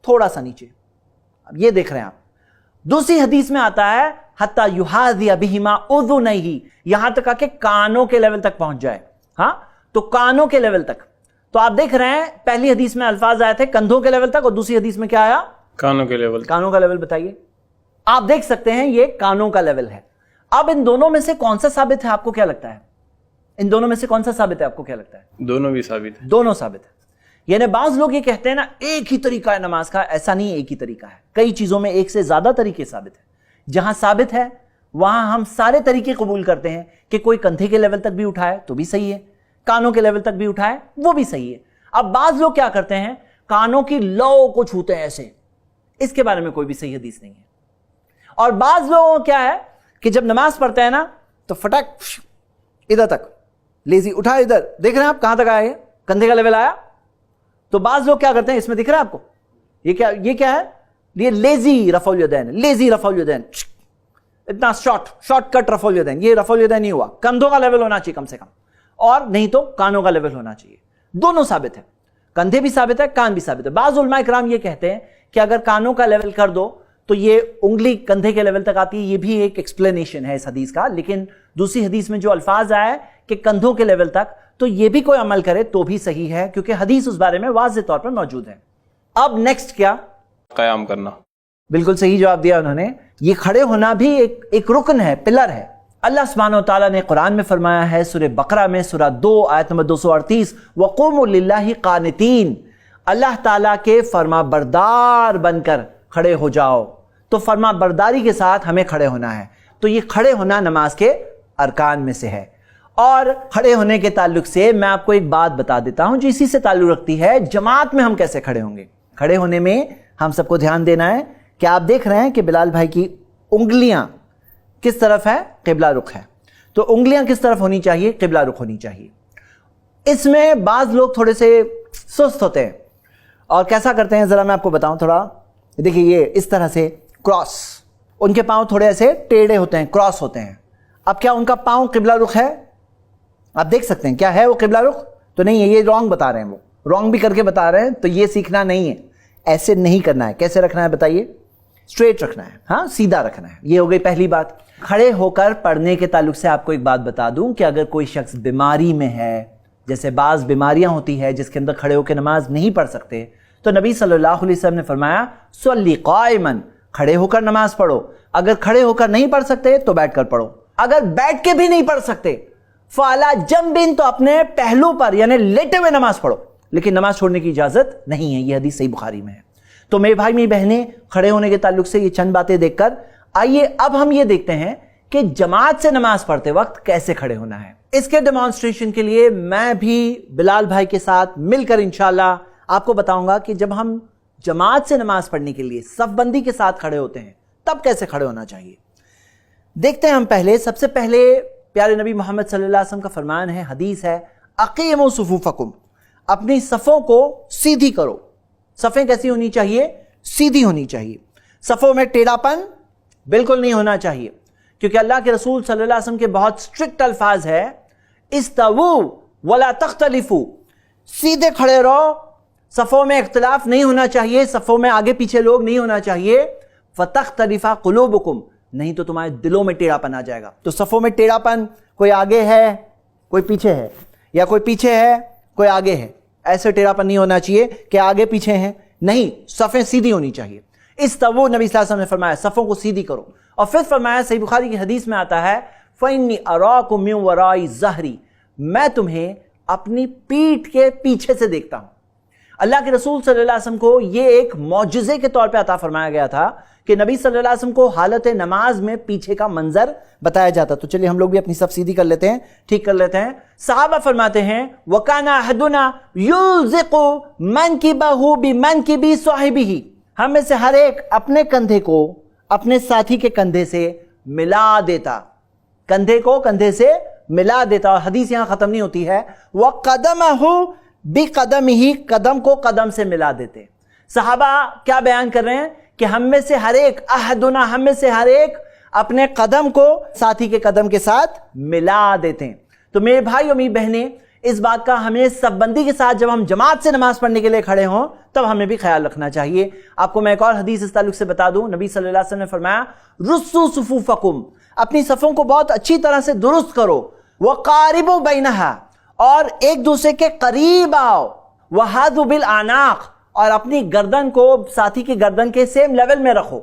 تھوڑا سا نیچے. اب یہ دیکھ رہے ہیں آپ. دوسری حدیث میں آتا ہے حتی یحاذی بہما اذنیہ، یہاں تک آ کے کانوں کے لیول تک پہنچ جائے. ہاں تو کانوں کے لیول تک. تو آپ دیکھ رہے ہیں پہلی حدیث میں الفاظ آئے تھے کندھوں کے لیول تک، اور دوسری حدیث میں کیا آیا؟ کانوں کے لیول. کانوں کا لیول بتائیے. آپ دیکھ سکتے ہیں یہ کانوں کا لیول ہے. اب ان دونوں میں سے کون سا ثابت ہے آپ کو کیا لگتا ہے؟ ان دونوں میں سے کون سا ثابت ہے آپ کو کیا لگتا ہے؟ دونوں بھی ثابت ہے. دونوں ثابت ہے. یعنی بعض لوگ یہ کہتے ہیں نا ایک ہی طریقہ ہے نماز کا، ایسا نہیں ہے ایک ہی طریقہ ہے. کئی چیزوں میں ایک سے زیادہ طریقے ثابت ہیں. جہاں ثابت ہے وہاں ہم سارے طریقے قبول کرتے ہیں کہ کوئی کندھے کے لیول تک بھی اٹھائے تو بھی صحیح ہے، کانوں کے لیول تک بھی اٹھائے وہ بھی صحیح ہے. اب بعض لوگ کیا کرتے ہیں کانوں کی لو کو چھوتے ہیں ایسے، اس کے بارے میں کوئی بھی صحیح حدیث نہیں ہے. اور بعض لوگوں کیا ہے کہ جب نماز پڑھتے ہیں نا تو فٹک ادھر تک لیزی اٹھا، ادھر دیکھ رہے ہیں آپ کہاں تک آئے، کندھے کا لیول آیا. تو بعض لوگ کیا کرتے ہیں، اس میں دکھ رہا ہے آپ کو یہ کیا ہے، یہ لیزی رفع الیدین، لیزی رفع الیدین، اتنا شارٹ کٹ رفع الیدین. یہ رفع الیدین نہیں ہوا، کندھوں کا لیول ہونا چاہیے کم سے کم، اور نہیں تو کانوں کا لیول ہونا چاہیے. دونوں ثابت ہے، کندھے بھی ثابت ہے، کان بھی ثابت ہے. بعض علماء کرام یہ کہتے ہیں کہ اگر کانوں کا لیول کر دو تو یہ انگلی کندھے کے لیول تک آتی ہے. یہ بھی ایک ایکسپلینیشن ہے اس حدیث کا. لیکن دوسری حدیث میں جو الفاظ آئے کہ کندھوں کے لیول تک، تو یہ بھی کوئی عمل کرے تو بھی صحیح ہے کیونکہ حدیث اس بارے میں واضح طور پر موجود ہے. اب نیکسٹ کیا؟ قیام کرنا. بالکل صحیح جواب دیا انہوں نے. یہ کھڑے ہونا بھی ایک رکن ہے، پلر ہے. اللہ سبحانہ و تعالیٰ نے قرآن میں فرمایا ہے سورہ بقرہ میں سورہ 2 آیت نمبر 238 وَقُومُوا لِلَّهِ قَانِتِينَ، اللہ تعالیٰ کے فرما بردار بن کر کھڑے ہو جاؤ. تو فرما برداری کے ساتھ ہمیں کھڑے ہونا ہے. تو یہ کھڑے ہونا نماز کے ارکان میں سے ہے. اور کھڑے ہونے کے تعلق سے میں آپ کو ایک بات بتا دیتا ہوں جو اسی سے تعلق رکھتی ہے، جماعت میں ہم کیسے کھڑے ہوں گے. کھڑے ہونے میں ہم سب کو دھیان دینا ہے کہ آپ دیکھ رہے ہیں کہ بلال بھائی کی انگلیاں کس طرف ہے؟ قبلہ رخ ہے. تو انگلیاں کس طرف ہونی چاہیے؟ قبلہ رخ ہونی چاہیے. اس میں بعض لوگ تھوڑے سے سست ہوتے ہیں اور کیسا کرتے ہیں ذرا میں آپ کو بتاؤں. تھوڑا دیکھیے یہ اس طرح سے کراس، ان کے پاؤں تھوڑے ایسے ٹیڑھے ہوتے ہیں، کراس ہوتے ہیں. اب کیا ان کا پاؤں قبلہ رخ ہے؟ آپ دیکھ سکتے ہیں کیا ہے وہ قبلہ رخ؟ تو نہیں ہے، یہ رانگ بتا رہے ہیں، وہ رانگ بھی کر کے بتا رہے ہیں. تو یہ سیکھنا نہیں ہے، ایسے نہیں کرنا ہے. کیسے رکھنا ہے بتائیے؟ اسٹریٹ رکھنا ہے، ہاں سیدھا رکھنا ہے. یہ ہو گئی پہلی بات. کھڑے ہو کر پڑھنے کے تعلق سے آپ کو ایک بات بتا دوں کہ اگر کوئی شخص بیماری میں ہے، جیسے بعض بیماریاں ہوتی ہے جس کے اندر کھڑے ہو کے نماز نہیں پڑھ سکتے، تو نبی صلی اللہ علیہ وسلم نے فرمایا صلی قائما، کھڑے ہو کر نماز پڑھو. اگر کھڑے ہو کر نہیں پڑھ سکتے تو بیٹھ کر پڑھو. اگر بیٹھ کے بھی نہیں پڑھ سکتے فعلی جنب، تو اپنے پہلو پر یعنی لیٹے ہوئے نماز پڑھو. لیکن نماز چھوڑنے کی اجازت نہیں ہے. یہ حدیث صحیح بخاری میں ہے. تو میرے بھائی میری بہنیں، کھڑے ہونے کے تعلق سے یہ چند باتیں دیکھ کر آئیے اب ہم یہ دیکھتے ہیں کہ جماعت سے نماز پڑھتے وقت کیسے کھڑے ہونا ہے. اس کے ڈیمانسٹریشن کے لیے میں بھی بلال بھائی کے ساتھ مل کر انشاءاللہ آپ کو بتاؤں گا کہ جب ہم جماعت سے نماز پڑھنے کے لیے صف بندی کے ساتھ کھڑے ہوتے ہیں تب کیسے کھڑے ہونا چاہیے. دیکھتے ہیں ہم پہلے، سب سے پہلے پیارے نبی محمد صلی اللہ علیہ وسلم کا فرمان ہے، حدیث ہے اقیموا صفوفکم، اپنی صفوں کو سیدھی کرو. صفیں کیسی ہونی چاہیے؟ سیدھی ہونی چاہیے. صفوں میں ٹیڑھا پن بالکل نہیں ہونا چاہیے، کیونکہ اللہ کے رسول صلی اللہ علیہ وسلم کے بہت سٹرکٹ الفاظ ہے استووا ولا تختلفوا، سیدھے کھڑے رہو، صفوں میں اختلاف نہیں ہونا چاہیے، صفوں میں آگے پیچھے لوگ نہیں ہونا چاہیے. فتختلف قلوبکم، نہیں تو تمہارے دلوں میں ٹیڑھا پن آ جائے گا. تو صفوں میں ٹیڑھا پن، کوئی آگے ہے کوئی پیچھے ہے، یا کوئی پیچھے ہے کوئی آگے ہے، ایسے ٹیڑھا پن نہیں ہونا چاہیے کہ آگے پیچھے ہیں. نہیں، صفیں سیدھی ہونی چاہیے. استووا نبی صلی اللہ علیہ وسلم نے فرمایا صفوں کو سیدھی کرو. اور پھر فرمایا صحیح بخاری کی حدیث میں آتا ہے فإنی اراکم من وراء ظہری، میں تمہیں اپنی پیٹھ کے پیچھے سے دیکھتا ہوں. اللہ کے رسول صلی اللہ علیہ وسلم کو یہ ایک معجزے کے طور پہ عطا فرمایا گیا تھا کہ نبی صلی اللہ علیہ وسلم کو حالت نماز میں پیچھے کا منظر بتایا جاتا. تو چلیے ہم لوگ بھی اپنی صف سیدھی کر لیتے ہیں، ٹھیک کر لیتے ہیں. صحابہ فرماتے ہیں وَكَانَ أَحَدُنَا يُلْزِقُ مَنْكِبَهُ بِمَنْكِبِ صَاحِبِهِ، ہم میں سے ہر ایک اپنے کندھے کو اپنے ساتھی کے کندھے سے ملا دیتا، کندھے کو کندھے سے ملا دیتا. اور حدیث یہاں ختم نہیں ہوتی ہے، وَقَدَمَهُ بِقَدَمِهِ، قدم کو قدم سے ملا دیتے. صحابہ کیا بیان کر رہے ہیں کہ ہم میں سے ہر ایک، احدنا، ہم میں سے ہر ایک اپنے قدم کو ساتھی کے قدم کے ساتھ ملا دیتے ہیں. تو میرے بھائی اور میری بہنیں، اس بات کا ہمیں سب بندی کے ساتھ جب ہم جماعت سے نماز پڑھنے کے لیے کھڑے ہوں تب ہمیں بھی خیال رکھنا چاہیے. آپ کو میں ایک اور حدیث اس تعلق سے بتا دوں. نبی صلی اللہ علیہ وسلم نے فرمایا رسو صفوفکم، اپنی صفوں کو بہت اچھی طرح سے درست کرو. وقاربوا بینہا، اور ایک دوسرے کے قریب آؤ. وحاذوا بالاعناق، اور اپنی گردن کو ساتھی کی گردن کے سیم لیول میں رکھو.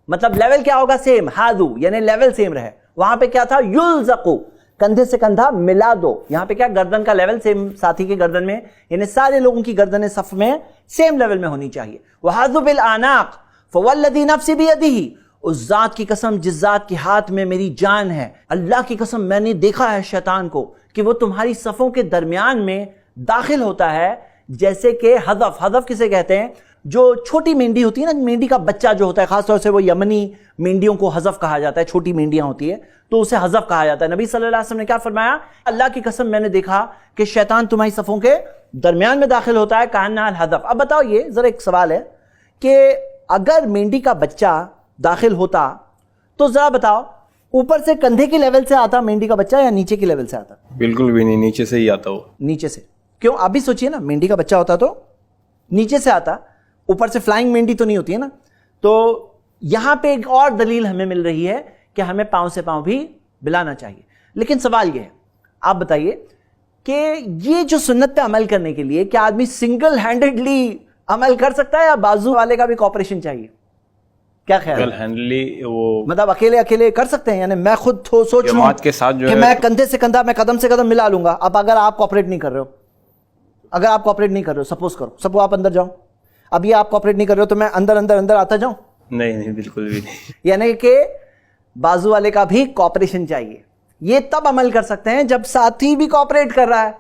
مطلب لیول کیا ہوگا؟ سیم. حاذو یعنی لیول سیم رہے. وہاں پہ کیا تھا؟ یلزقو، کندھے سے کندھا ملا دو. یہاں پہ کیا؟ گردن کا لیول سیم ساتھی کی گردن میں، یعنی سارے لوگوں کی گردنیں صف میں سیم لیول میں ہونی چاہیے. وحاذوا بالاعناق فوالذی نفسی بیدہ، اس ذات کی قسم جس ذات کے ہاتھ میں میری جان ہے، اللہ کی قسم میں نے دیکھا ہے شیطان کو کہ وہ تمہاری صفوں کے درمیان میں داخل ہوتا ہے جیسے کہ حذف. حذف کسے کہتے ہیں؟ جو چھوٹی مینڈی ہوتی ہے نا، مینڈی کا بچہ جو ہوتا ہے، خاص طور سے وہ یمنی مینڈیوں کو حذف کہا جاتا ہے. چھوٹی مینڈیاں ہوتی ہے تو اسے حذف کہا جاتا ہے. نبی صلی اللہ علیہ وسلم نے کیا فرمایا؟ اللہ کی قسم میں نے دیکھا کہ شیطان تمہاری صفوں کے درمیان میں داخل ہوتا ہے کاننا الحذف. اب بتاؤ، یہ ذرا ایک سوال ہے کہ اگر مینڈی کا بچہ داخل ہوتا تو ذرا بتاؤ اوپر سے کندھے کی لیول سے آتا مینڈی کا بچہ یا نیچے کی لیول سے آتا؟ بالکل بھی نہیں، نیچے سے ہی آتا وہ. نیچے سے. کیوں؟ آپ بھی سوچئے نا، مینڈی کا بچہ ہوتا تو نیچے سے آتا، اوپر سے فلائنگ مینڈی تو نہیں ہوتی ہے نا. تو یہاں پہ ایک اور دلیل ہمیں مل رہی ہے کہ ہمیں پاؤں سے پاؤں بھی ملانا چاہیے. لیکن سوال یہ ہے، آپ بتائیے کہ یہ جو سنت پہ عمل کرنے کے لیے کیا آدمی سنگل ہینڈڈلی عمل کر سکتا ہے یا بازو والے کا بھی کوپریشن چاہیے؟ کیا خیال ہے؟ ہینڈلی وہ مطلب اکیلے کر سکتے ہیں؟ یعنی میں خود سوچ لوں جماعت کے ساتھ جو کہ ہے میں کندھے سے کندھا، میں قدم سے قدم ملا لوں گا. اب اگر آپ کوپریٹ نہیں کر رہے ہو، سپوز کرو آپ اندر جاؤ، اب یہ آپ کوپریٹ نہیں کر رہے ہو تو میں اندر آتا جاؤں؟ نہیں، بالکل بھی نہیں. یعنی کہ بازو والے کا بھی کوپریشن چاہیے. یہ تب عمل کر سکتے ہیں جب ساتھی بھی کوپریٹ کر رہا ہے.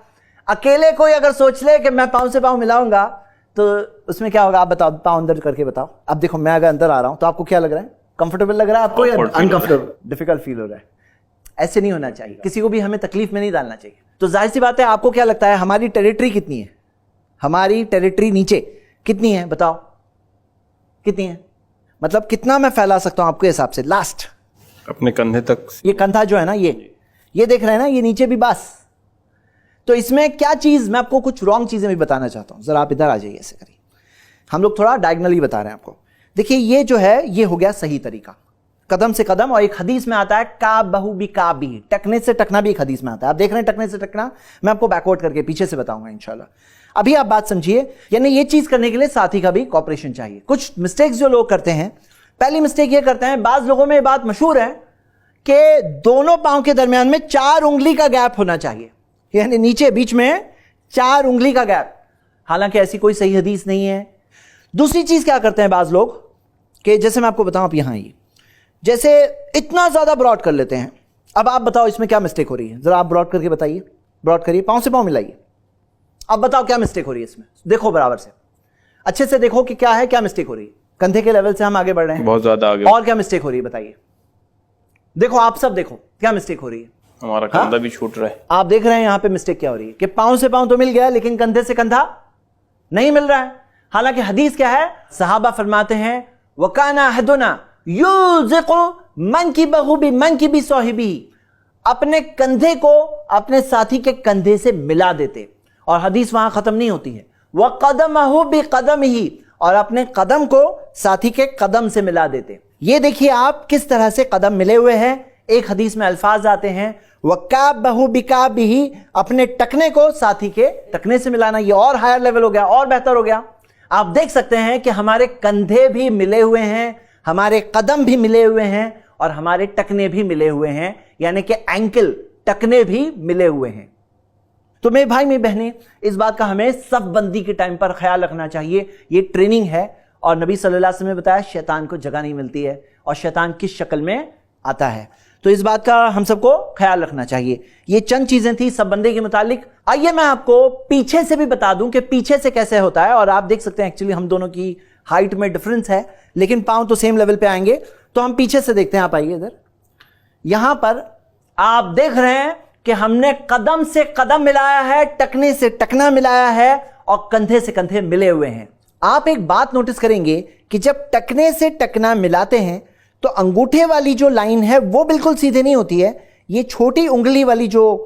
اکیلے کوئی اگر سوچ لے کہ میں پاؤں سے پاؤں ملاؤں گا تو اس میں کیا ہوگا؟ آپ بتاؤ، پاؤں اندر کر کے بتاؤ. اب دیکھو میں اگر اندر آ رہا ہوں تو آپ کو کیا لگ رہا ہے؟ کمفرٹیبل لگ رہا ہے آپ کو یا انکمفرٹیبل، ڈیفیکلٹ فیل ہو رہا ہے؟ ایسے نہیں ہونا چاہیے، کسی کو بھی ہمیں تکلیف میں نہیں ڈالنا چاہیے. تو ظاہر سی بات ہے، آپ کو کیا لگتا ہے ہماری ٹیریٹری کتنی ہے؟ ہماری ٹیریٹری نیچے کتنی ہے؟ بتاؤ کتنی ہے؟ مطلب کتنا میں پھیلا سکتا ہوں آپ کے حساب سے؟ لاسٹ اپنے کندھے تک. یہ کندھا جو ہے نا، یہ دیکھ رہے ہیں نا، یہ نیچے بھی بس. تو اس میں کیا چیز، میں آپ کو کچھ رانگ چیزیں بھی بتانا چاہتا ہوں. ذرا آپ ادھر آ جائیے، ایسے کریے. ہم لوگ تھوڑا ڈائگنلی بتا رہے ہیں آپ کو. دیکھیے یہ جو ہے یہ ہو گیا صحیح طریقہ، قدم سے قدم. اور ایک حدیث میں آتا ہے کعبہ بکعبہ، ٹکنے سے ٹکنا بھی ایک حدیث میں آتا ہے. آپ دیکھ رہے ہیں ٹکنے سے ٹکنا، میں آپ کو بیکورڈ کر کے پیچھے سے بتاؤں گا انشاءاللہ. ابھی آپ بات سمجھیے، یعنی یہ چیز کرنے کے لیے ساتھی کا بھی کوپریشن چاہیے. کچھ مسٹیکس جو لوگ کرتے ہیں، پہلی مسٹیک یہ کرتے ہیں، بعض لوگوں میں یہ بات مشہور ہے کہ دونوں پاؤں کے درمیان میں 4 انگلی کا گیپ ہونا چاہیے، یعنی نیچے بیچ میں 4 انگلی کا گیپ. حالانکہ ایسی کوئی صحیح حدیث نہیں ہے. دوسری چیز کیا کرتے ہیں بعض لوگ کہ جیسے میں آپ کو بتاؤں، اب یہاں یہ جیسے اتنا زیادہ براڈ کر لیتے ہیں. اب آپ بتاؤ اس میں کیا مسٹیک ہو رہی ہے؟ ذرا آپ براڈ کر کے بتائیے. براڈ کریے، پاؤں سے پاؤں ملائیے. اب بتاؤ کیا مسٹیک ہو رہی ہے اس میں؟ دیکھو برابر سے، اچھے سے دیکھو کہ کیا ہے، کیا مسٹیک ہو رہی ہے. کندھے کے لیول سے ہم آگے بڑھ رہے ہیں، بہت زیادہ آگے. اور کیا مسٹیک ہو رہی ہے بتائیے؟ دیکھو آپ سب دیکھو کیا مسٹیک ہو رہی ہے. ہمارا کندھا بھی چھوٹ رہا ہے. آپ دیکھ رہے ہیں یہاں پہ مسٹیک کیا ہو رہی ہے کہ پاؤں سے پاؤں تو مل گیا لیکن کندھے سے کندھا نہیں مل رہا ہے. حالانکہ حدیث کیا ہے؟ صحابہ فرماتے ہیں وَكَانَ أَحَدُنَا يُوزِقُ مَنْكِبَهُ بِمَنْكِبِ صَاحِبِهِ، اپنے کندھے کو اپنے ساتھی کے کندھے سے ملا دیتے. اور حدیث وہاں ختم نہیں ہوتی ہے، وَقَدَمَهُ بِقَدَمِهِ، اور اپنے قدم کو ساتھی کے قدم سے ملا دیتے. یہ دیکھیے آپ کس طرح سے قدم ملے ہوئے ہیں. ایک حدیث میں الفاظ آتے ہیں وَكَعْبَهُ بِكَعْبِهِ، اپنے ٹکنے کو ساتھی کے ٹکنے سے ملانا. یہ اور ہائر لیول ہو گیا، اور بہتر ہو گیا. آپ دیکھ سکتے ہیں کہ ہمارے کندھے بھی ملے ہوئے ہیں، ہمارے قدم بھی ملے ہوئے ہیں، اور ہمارے ٹکنے بھی ملے ہوئے ہیں، یعنی کہ اینکل ٹکنے بھی ملے ہوئے ہیں. تو میرے بھائی میری بہنیں، اس بات کا ہمیں صف بندی کے ٹائم پر خیال رکھنا چاہیے. یہ ٹریننگ ہے، اور نبی صلی اللہ علیہ وسلم نے بتایا شیطان کو جگہ نہیں ملتی ہے، اور شیطان کس شکل میں آتا ہے. تو اس بات کا ہم سب کو خیال رکھنا چاہیے. یہ چند چیزیں تھیں سب بندے کے متعلق. آئیے میں آپ کو پیچھے سے بھی بتا دوں کہ پیچھے سے کیسے ہوتا ہے. اور آپ دیکھ سکتے ہیں ایکچولی ہم دونوں کی ہائٹ میں ڈفرنس ہے، لیکن پاؤں تو سیم لیول پہ آئیں گے. تو ہم پیچھے سے دیکھتے ہیں. آپ آئیے ادھر. یہاں پر آپ دیکھ رہے ہیں کہ ہم نے قدم سے قدم ملایا ہے، ٹکنے سے ٹکنا ملایا ہے، اور کندھے سے کندھے ملے ہوئے ہیں. آپ ایک بات نوٹس کریں گے کہ جب ٹکنے سے ٹکنا ملاتے ہیں تو انگوٹھے والی جو لائن ہے وہ بالکل سیدھے نہیں ہوتی ہے. یہ چھوٹی انگلی والی جو